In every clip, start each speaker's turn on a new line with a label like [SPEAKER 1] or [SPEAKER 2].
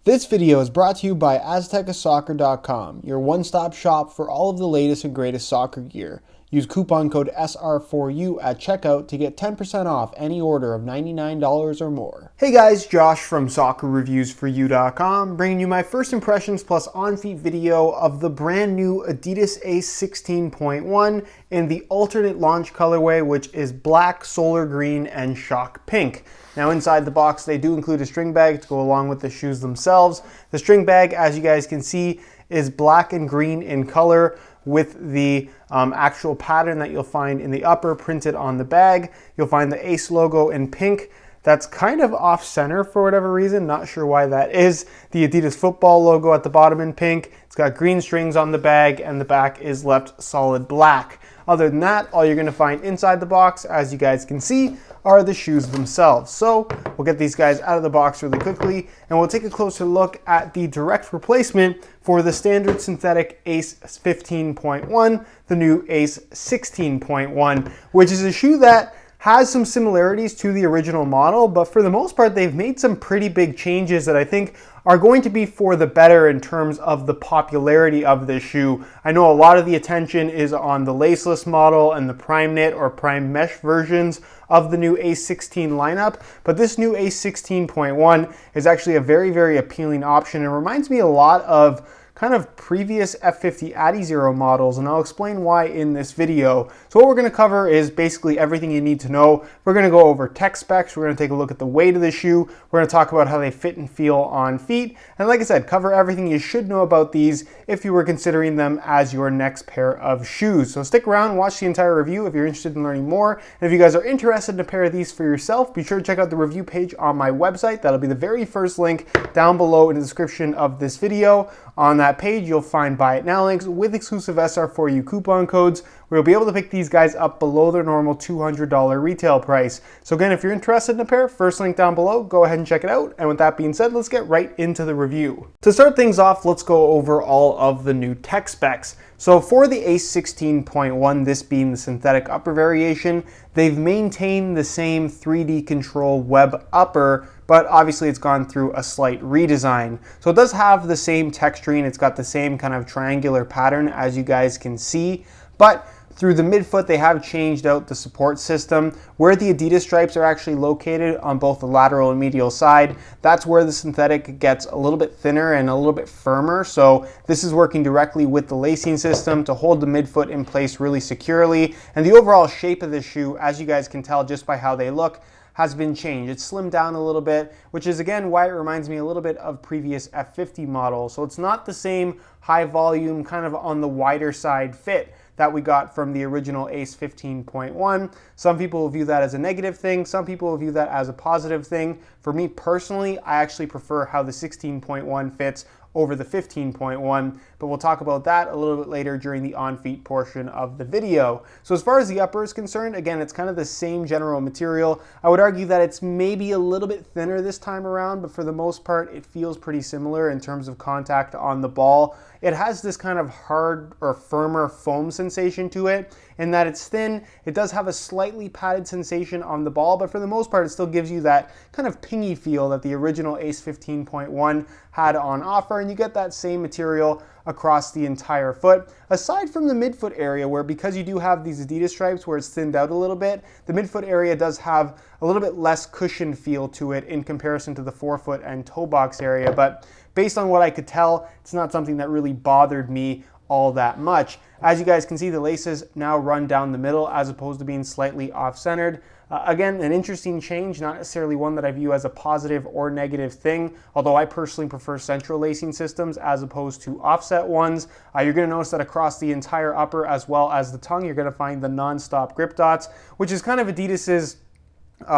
[SPEAKER 1] This video is brought to you by aztecasoccer.com, your one-stop shop for all of the latest and greatest soccer gear. Use coupon code SR4U at checkout to get 10% off any order of $99 or more. Hey guys, Josh from soccerreviewsforyou.com, bringing you my first impressions plus on-feet video of the brand new Adidas Ace 16.1 in the alternate launch colorway, which is black, solar green, and shock pink. Now inside the box they do include a string bag to go along with the shoes themselves. The string bag, as you guys can see, is black and green in color with the actual pattern that you'll find in the upper printed on the bag. You'll find the Ace logo in pink. That's kind of off center for whatever reason, not sure why that is. The Adidas football logo at the bottom in pink. It's got green strings on the bag and the back is left solid black. Other than that, all you're going to find inside the box, as you guys can see, are the shoes themselves. So we'll get these guys out of the box really quickly and we'll take a closer look at the direct replacement for the standard synthetic Ace 15.1, the new Ace 16.1, which is a shoe that has some similarities to the original model, but for the most part, they've made some pretty big changes that I think are going to be for the better in terms of the popularity of this shoe. I know a lot of the attention is on the laceless model and the prime knit or prime mesh versions of the new Ace 16 lineup, but this new Ace 16.1 is actually a very, very appealing option. It reminds me a lot of kind of previous F50 Adizero models, and I'll explain why in this video. So what we're going to cover is basically everything you need to know. We're going to go over tech specs, we're going to take a look at the weight of the shoe, we're going to talk about how they fit and feel on feet, and like I said, cover everything you should know about these if you were considering them as your next pair of shoes. So stick around, watch the entire review if you're interested in learning more, and if you guys are interested in a pair of these for yourself, be sure to check out the review page on my website. That'll be the very first link down below in the description of this video. On that page, you'll find buy it now links with exclusive SR4U coupon codes where you'll be able to pick these guys up below their normal $200 retail price. So again, if you're interested in a pair, first link down below, go ahead and check it out. And with that being said, let's get right into the review. To start things off, let's go over all of the new tech specs. So for the Ace 16.1, this being the synthetic upper variation, they've maintained the same 3D control web upper, but obviously it's gone through a slight redesign. So it does have the same texturing, it's got the same kind of triangular pattern as you guys can see, but through the midfoot, they have changed out the support system. Where the Adidas stripes are actually located on both the lateral and medial side, that's where the synthetic gets a little bit thinner and a little bit firmer. So this is working directly with the lacing system to hold the midfoot in place really securely. And the overall shape of the shoe, as you guys can tell just by how they look, has been changed. It's slimmed down a little bit, which is again why it reminds me a little bit of previous F50 models. So it's not the same high volume, kind of on the wider side fit that we got from the original Ace 15.1. Some people will view that as a negative thing. Some people will view that as a positive thing. For me personally, I actually prefer how the 16.1 fits over the 15.1, but we'll talk about that a little bit later during the on-feet portion of the video. So as far as the upper is concerned, again, it's kind of the same general material. I would argue that it's maybe a little bit thinner this time around, but for the most part, it feels pretty similar in terms of contact on the ball. It has this kind of hard or firmer foam sensation to it in that it's thin. It does have a slightly padded sensation on the ball, but for the most part, it still gives you that kind of pingy feel that the original Ace 15.1 had on offer, and you get that same material across the entire foot, aside from the midfoot area where, because you do have these Adidas stripes where it's thinned out a little bit, the midfoot area does have a little bit less cushion feel to it in comparison to the forefoot and toe box area. But based on what I could tell, it's not something that really bothered me all that much. As you guys can see, the laces now run down the middle as opposed to being slightly off-centered. Again, an interesting change, not necessarily one that I view as a positive or negative thing, although I personally prefer central lacing systems as opposed to offset ones. You're going to notice that across the entire upper as well as the tongue, you're going to find the non-stop grip dots, which is kind of Adidas's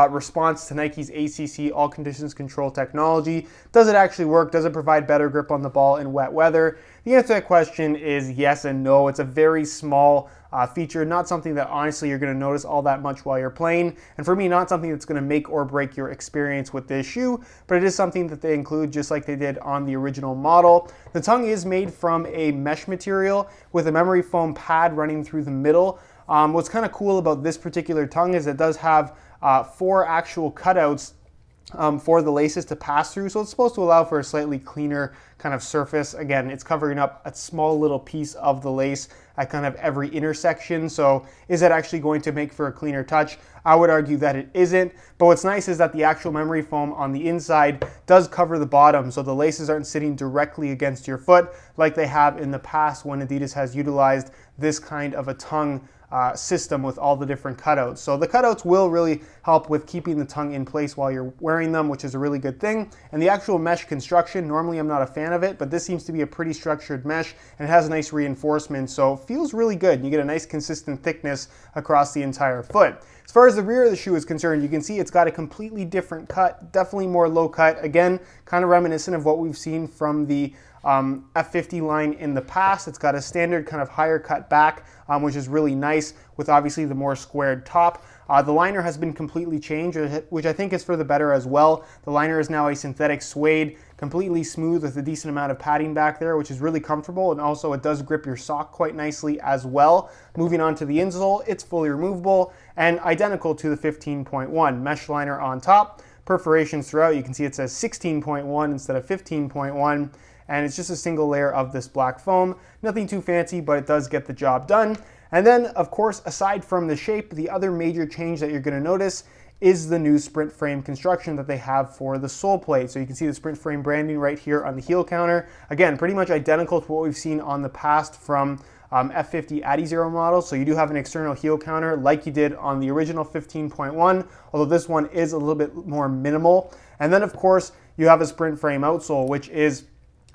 [SPEAKER 1] response to Nike's ACC, all conditions control technology. Does it actually work? Does it provide better grip on the ball in wet weather? The answer to that question is yes and no. It's a very small feature, not something that honestly you're going to notice all that much while you're playing, and for me, not something that's going to make or break your experience with this shoe, but it is something that they include just like they did on the original model. The tongue is made from a mesh material with a memory foam pad running through the middle. What's kind of cool about this particular tongue is it does have 4 actual cutouts for the laces to pass through. So it's supposed to allow for a slightly cleaner kind of surface. Again, it's covering up a small little piece of the lace at kind of every intersection. So is that actually going to make for a cleaner touch? I would argue that it isn't. But what's nice is that the actual memory foam on the inside does cover the bottom, so the laces aren't sitting directly against your foot like they have in the past when Adidas has utilized this kind of a tongue system with all the different cutouts. So the cutouts will really help with keeping the tongue in place while you're wearing them, which is a really good thing. And the actual mesh construction, normally I'm not a fan of it, but this seems to be a pretty structured mesh and it has nice reinforcement, so it feels really good. You get a nice consistent thickness across the entire foot. As far as the rear of the shoe is concerned, you can see it's got a completely different cut, definitely more low cut. Again, kind of reminiscent of what we've seen from the F50 line in the past. It's got a standard kind of higher cut back, which is really nice with obviously the more squared top. The liner has been completely changed, which I think is for the better as well. The liner is now a synthetic suede, completely smooth with a decent amount of padding back there, which is really comfortable, and also it does grip your sock quite nicely as well. Moving on to the insole, it's fully removable and identical to the 15.1. Mesh liner on top, perforations throughout. You can see it says 16.1 instead of 15.1. And it's just a single layer of this black foam. Nothing too fancy, but it does get the job done. And then, of course, aside from the shape, the other major change that you're going to notice is the new sprint frame construction that they have for the sole plate. So you can see the sprint frame branding right here on the heel counter. Again, pretty much identical to what we've seen on the past from F50 Adizero models. So you do have an external heel counter like you did on the original 15.1, although this one is a little bit more minimal. And then, of course, you have a sprint frame outsole, which is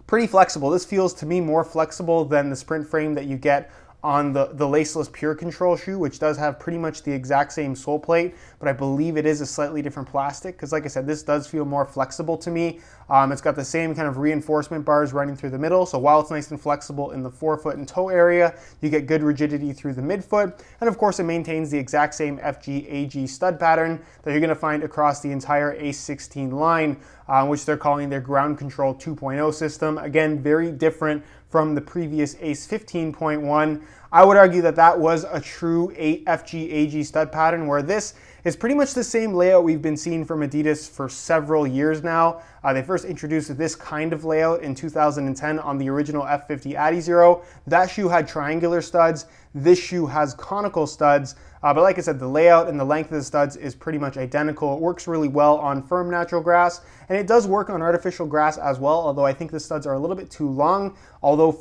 [SPEAKER 1] pretty flexible. This feels to me more flexible than the sprint frame that you get on the laceless Pure Control shoe, which does have pretty much the exact same sole plate, but I believe it is a slightly different plastic because, like I said, this does feel more flexible to me. It's got the same kind of reinforcement bars running through the middle, so while it's nice and flexible in the forefoot and toe area, you get good rigidity through the midfoot, and of course it maintains the exact same FG-AG stud pattern that you're going to find across the entire Ace 16 line, which they're calling their Ground Control 2.0 system. Again, very different from the previous Ace 15.1. I would argue that that was a true FG-AG stud pattern, where this is pretty much the same layout we've been seeing from Adidas for several years now. They first introduced this kind of layout in 2010 on the original F50 Adizero. That shoe had triangular studs. This shoe has conical studs. But like I said, the layout and the length of the studs is pretty much identical. It works really well on firm natural grass, and it does work on artificial grass as well, although I think the studs are a little bit too long. Although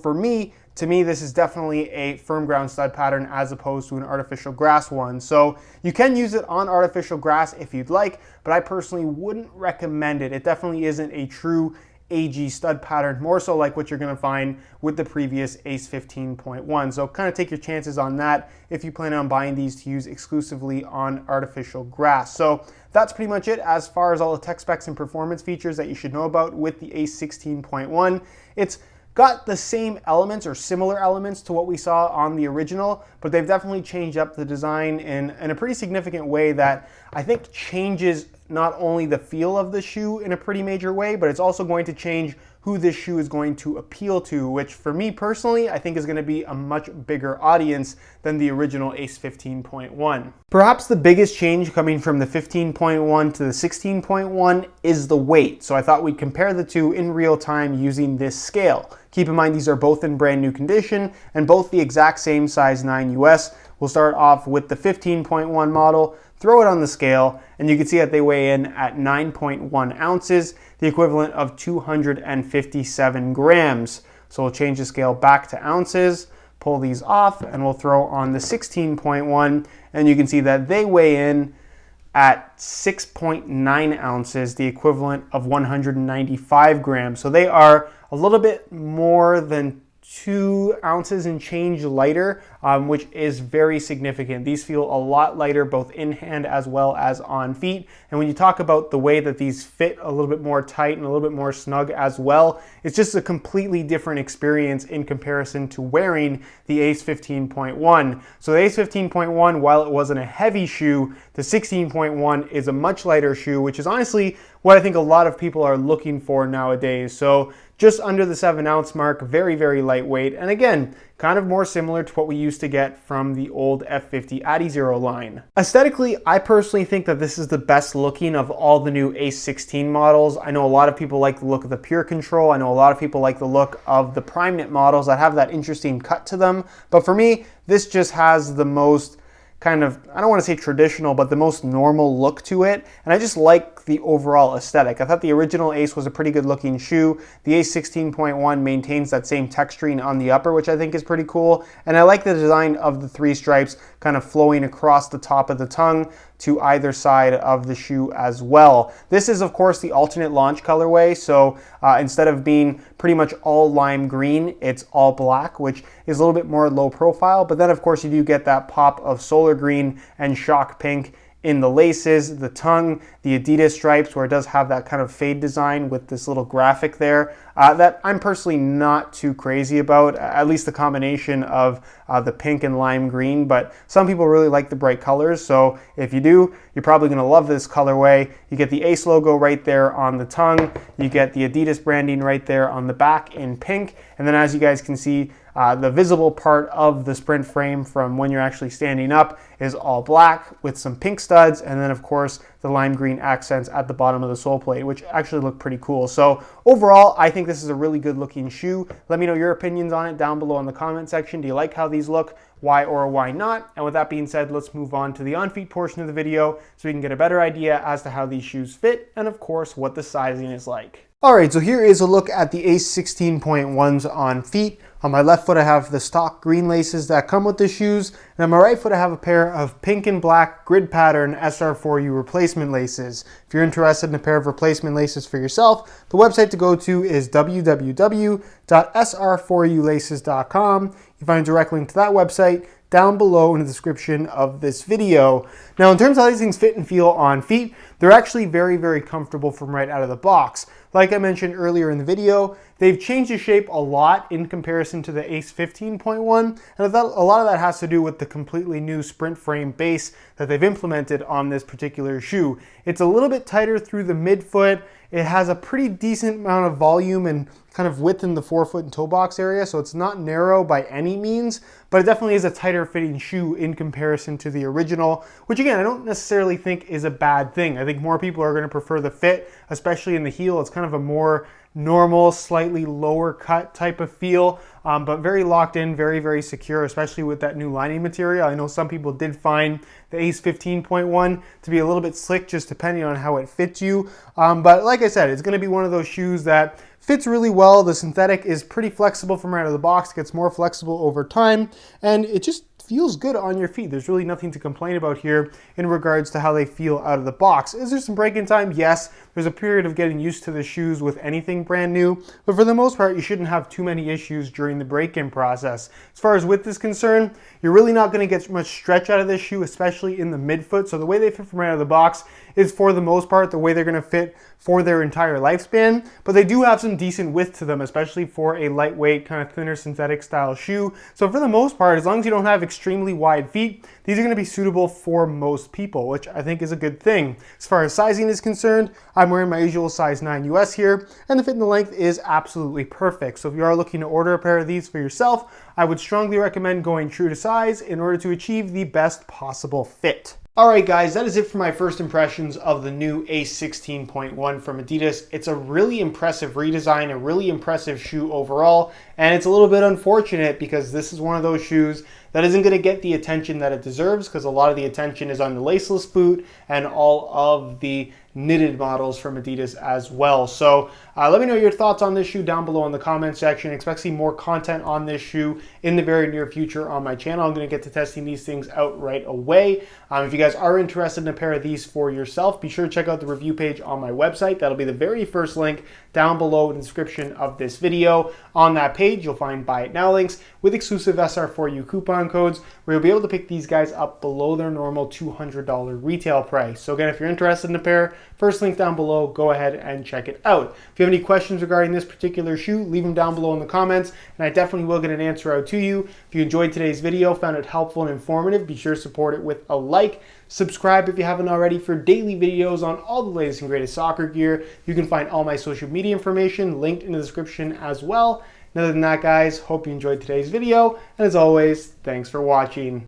[SPEAKER 1] to me, this is definitely a firm ground stud pattern as opposed to an artificial grass one. So you can use it on artificial grass if you'd like, but I personally wouldn't recommend it. It definitely isn't a true AG stud pattern, more so like what you're going to find with the previous Ace 15.1. So kind of take your chances on that if you plan on buying these to use exclusively on artificial grass. So that's pretty much it as far as all the tech specs and performance features that you should know about with the Ace 16.1. It's got the same elements or similar elements to what we saw on the original, but they've definitely changed up the design in a pretty significant way that I think changes not only the feel of the shoe in a pretty major way, but it's also going to change who this shoe is going to appeal to, which for me personally, I think is going to be a much bigger audience than the original Ace 15.1. Perhaps the biggest change coming from the 15.1 to the 16.1 is the weight. So I thought we'd compare the two in real time using this scale. Keep in mind these are both in brand new condition and both the exact same size 9 US. We'll start off with the 15.1 model, throw it on the scale, and you can see that they weigh in at 9.1 ounces, the equivalent of 257 grams. So we'll change the scale back to ounces, pull these off, and we'll throw on the 16.1, and you can see that they weigh in at 6.9 ounces, the equivalent of 195 grams. So they are a little bit more than 2 ounces and change lighter, which is very significant. These feel a lot lighter both in hand as well as on feet. And when you talk about the way that these fit a little bit more tight and a little bit more snug as well, it's just a completely different experience in comparison to wearing the Ace 15.1. So the Ace 15.1, while it wasn't a heavy shoe, the 16.1 is a much lighter shoe, which is honestly what I think a lot of people are looking for nowadays. So just under the 7 ounce mark, very, very lightweight. And again, kind of more similar to what we used used to get from the old F50 Adizero line. Aesthetically, I personally think that this is the best looking of all the new Ace 16 models. I know a lot of people like the look of the Pure Control. I know a lot of people like the look of the Prime Knit models that have that interesting cut to them. But for me, this just has the most kind of, I don't want to say traditional, but the most normal look to it. And I just like the overall aesthetic. I thought the original Ace was a pretty good looking shoe. The Ace 16.1 maintains that same texturing on the upper, which I think is pretty cool. And I like the design of the 3 stripes kind of flowing across the top of the tongue to either side of the shoe as well. This is of course the alternate launch colorway, so instead of being pretty much all lime green, it's all black, which is a little bit more low profile, but then of course you do get that pop of solar green and shock pink in the laces, the tongue, the Adidas stripes where it does have that kind of fade design with this little graphic there that I'm personally not too crazy about, at least the combination of the pink and lime green, but some people really like the bright colors, so if you do, you're probably going to love this colorway. You get the Ace logo right there on the tongue, you get the Adidas branding right there on the back in pink, and then as you guys can see, the visible part of the Sprint frame from when you're actually standing up is all black with some pink studs, and then of course the lime green accents at the bottom of the sole plate, which actually look pretty cool. So overall, I think this is a really good looking shoe. Let me know your opinions on it down below in the comment section. Do you like how these look? Why or why not? And with that being said, let's move on to the on-feet portion of the video so we can get a better idea as to how these shoes fit and of course what the sizing is like. Alright, so here is a look at the Ace 16.1s on feet. On my left foot I have the stock green laces that come with the shoes, and on my right foot I have a pair of pink and black grid pattern SR4U replacement laces. If you're interested in a pair of replacement laces for yourself, the website to go to is www.sr4ulaces.com. You find a direct link to that website down below in the description of this video. Now in terms of how these things fit and feel on feet, they're actually very, very comfortable from right out of the box. Like I mentioned earlier in the video, they've changed the shape a lot in comparison to the Ace 15.1, and I thought a lot of that has to do with the completely new Sprint frame base that they've implemented on this particular shoe. It's a little bit tighter through the midfoot. It has a pretty decent amount of volume and kind of width in the forefoot and toe box area, so it's not narrow by any means, but it definitely is a tighter fitting shoe in comparison to the original, which again, I don't necessarily think is a bad thing. I think more people are going to prefer the fit, especially in the heel. It's kind of a more normal, slightly lower cut type of feel, but very locked in, very, very secure, especially with that new lining material. I know some people did find the Ace 15.1 to be a little bit slick, just depending on how it fits you. But like I said, it's going to be one of those shoes that fits really well. The synthetic is pretty flexible from right out of the box, gets more flexible over time, and it just feels good on your feet. There's really nothing to complain about here in regards to how they feel out of the box. Is there some break-in time? Yes. There's a period of getting used to the shoes with anything brand new, but for the most part, you shouldn't have too many issues during the break-in process. As far as width is concerned, you're really not going to get much stretch out of this shoe, especially in the midfoot. So the way they fit from right out of the box is for the most part the way they're going to fit for their entire lifespan, but they do have some decent width to them, especially for a lightweight kind of thinner synthetic style shoe. So for the most part, as long as you don't have extremely wide feet, these are going to be suitable for most people, which I think is a good thing. As far as sizing is concerned, I'm wearing my usual size 9 US here, and the fit and the length is absolutely perfect. So if you are looking to order a pair of these for yourself, I would strongly recommend going true to size in order to achieve the best possible fit. Alright guys, that is it for my first impressions of the new Ace 16.1 from Adidas. It's a really impressive redesign, a really impressive shoe overall, and it's a little bit unfortunate because this is one of those shoes that isn't going to get the attention that it deserves, because a lot of the attention is on the laceless boot and all of the knitted models from Adidas as well. So let me know your thoughts on this shoe down below in the comment section. Expect to see more content on this shoe in the very near future on my channel. I'm going to get to testing these things out right away. If you guys are interested in a pair of these for yourself, be sure to check out the review page on my website. That'll be the very first link down below in the description of this video. On that page, you'll find Buy It Now links with exclusive SR4U coupon codes where you'll be able to pick these guys up below their normal $200 retail price. So again, if you're interested in a pair, first link down below, go ahead and check it out. If you have any questions regarding this particular shoe, leave them down below in the comments, and I definitely will get an answer out to you. If you enjoyed today's video, found it helpful and informative, be sure to support it with a like. Subscribe if you haven't already for daily videos on all the latest and greatest soccer gear. You can find all my social media information linked in the description as well. And other than that, guys, hope you enjoyed today's video. And as always, thanks for watching.